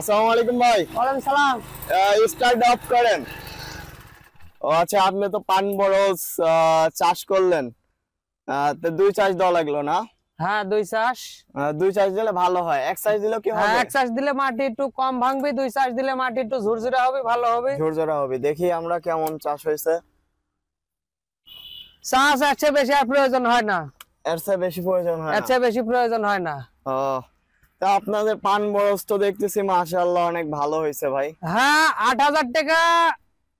আসসালামু আলাইকুম ভাই। ওয়ালাইকুম সালাম। স্টার্ট অফ করেন। ও আচ্ছা, আপনি তো পান বরজ চাষ করলেন, তো 2 চাষ দেওয়া লাগলো না? হ্যাঁ, 2 চাষ। 2 চাষ দিলে ভালো হয়, 1 চাষ দিলে কি হবে? হ্যাঁ, 1 চাষ দিলে মাটি একটু কম ভাঙবে, 2 চাষ দিলে মাটি একটু ঝুরঝুরে হবে, ভালো হবে। ঝুরঝুরা হবে। দেখি আমরা কেমন চাষ হয়েছে। চাষ এর চেয়ে বেশি আর প্রয়োজন হয় না। এর চেয়ে বেশি প্রয়োজন হয় এর না? চেয়ে বেশি প্রয়োজন হয় না। ও, তা আপনাদের পান বরজ তো দেখতেছি মাশাআল্লাহ অনেক ভালো হয়েছে ভাই। হ্যাঁ, 8,000 টাকা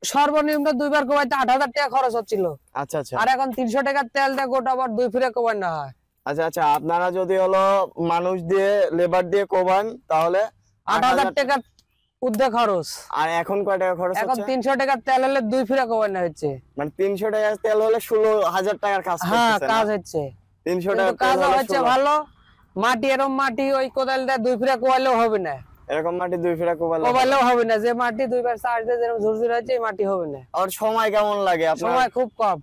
সর্বনিম্ন 2 বার কোবাইতে 8,000 টাকা খরচ হচ্ছিল। আচ্ছা আচ্ছা আর এখন 300 টাকা তেল দিয়ে গোটা বার 2 ফিরে কোবানো হয়। আচ্ছা আচ্ছা, আপনারা যদি হলো মানুষ দিয়ে লেবার দিয়ে কোবান তাহলে 8,000 টাকা উদ্ধে খরচ। আর এখন কয় টাকা খরচ এখন হচ্ছে? 300 টাকা তেল হলে 2 ফিরে কোবানো হচ্ছে। মানে 300 টাকা তেল হলে 16,000 টাকার কাজ হ্যাঁ, করতেছে কাজ না? হচ্ছে। 300 কিন্তু টাকা কাজ তেল হলে হচ্ছে 16। ভালো। মাটি এরকম মাটি ওই কোদাল দিয়ে 2 ফিরে কোবাইলেও হবে না। এরকম মাটি 2 ফিরা কোবালে কোবাইলেও হবে না, যে মাটি 2 বার চাষ দিয়ে যেরকম ঝুরঝুরে হচ্ছে এই মাটি হবে না। আর সময় কেমন লাগে আপনার? সময় খুব কম।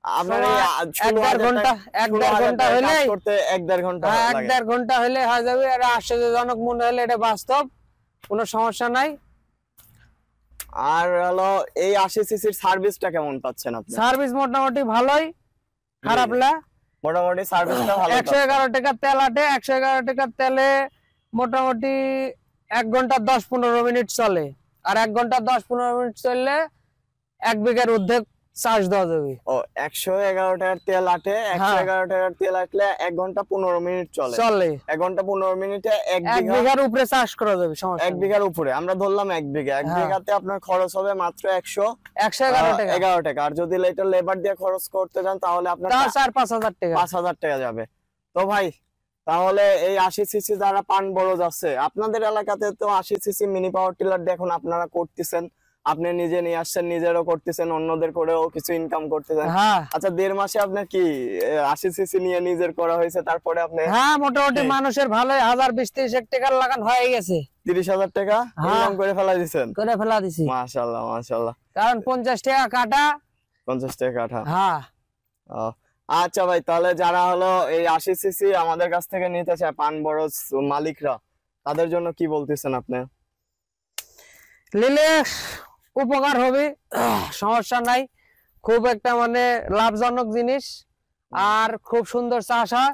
আপনার সময় এই 1-1.5 ঘন্টা, 1-1.5 ঘন্টা হলে কাজ করতে 1-1.5 ঘন্টা হ্যাঁ, লাগে। 1-1.5 ঘন্টা হলে হয়ে যাবে। আর আশ্চর্যজনক মনে হলে এটা বাস্তব, কোনো সমস্যা নাই। আর হলো এই 80 সিসির সার্ভিসটা কেমন পাচ্ছেন আপনি? সার্ভিস মোটামুটি ভালোই, খারাপ না। মোটামুটি সার্ভিসটা ভালো। 111 টাকা তেল আটে, 111 টাকা তেলে মোটামুটি 1 ঘন্টা 10-15 মিনিট চলে। আর 1 ঘন্টা 10-15 মিনিট চললে 1 বিঘার ঊর্ধ্বে চাষ দেওয়া যাবে। ও, 111 টাকার তেল আটে, 111 টাকার তেল আটলে 1 ঘন্টা 15 মিনিট চলে। 1 ঘন্টা 15 মিনিটে 1 1 বিঘা, বিঘার উপরে চাষ করা যাবে, সমস্যা 1 নেই। বিঘার উপরে আমরা ধরলাম 1 বিঘা। 1 হ্যাঁ। বিঘাতে আপনার খরচ হবে মাত্র 111 টাকা। 111 টাকা। আর যদি এটা লেবার দিয়ে খরচ করতে চান তাহলে আপনার তার 4-5 হাজার টাকা। 5,000 টাকা যাবে। তো ভাই, তাহলে এই 80 সিসি যারা পান বরজ আছে, আপনাদের এলাকাতে তো 80 সিসি মিনি পাওয়ার টিলার দেখুন আপনারা করতেছেন, আপনি নিজে নিয়ে আসছেন, নিজেরও করতেছেন, অন্যদের করেও কিছু ইনকাম করতেছেন। হ্যাঁ আচ্ছা, 1.5 মাসে আপনার কি 80 সিসি নিয়ে নিজের করা হয়েছে, তারপরে আপনি হ্যাঁ, মোটামুটি মানুষের ভালোই 1000-20-30 টাকার লাগান হয়ে গেছে। 30,000 টাকা হ্যাঁ। ইনকাম করে ফেলা দিয়েছেন? করে ফেলা দিছি। মাশাআল্লাহ মাশাআল্লাহ। কারণ 50 টাকা কাটা। 50 টাকা কাঠা। হ্যাঁ, ও, আচ্ছা ভাই, তাহলে যারা হলো এই 80 সিসি আমাদের কাছ থেকে নিতে চায় পান বরজ মালিকরা, তাদের জন্য কি বলতেছেন আপনি? নিলে উপকার হবে, সমস্যা নাই। খুব একটা মানে লাভজনক জিনিস, আর খুব সুন্দর চাষ হয়।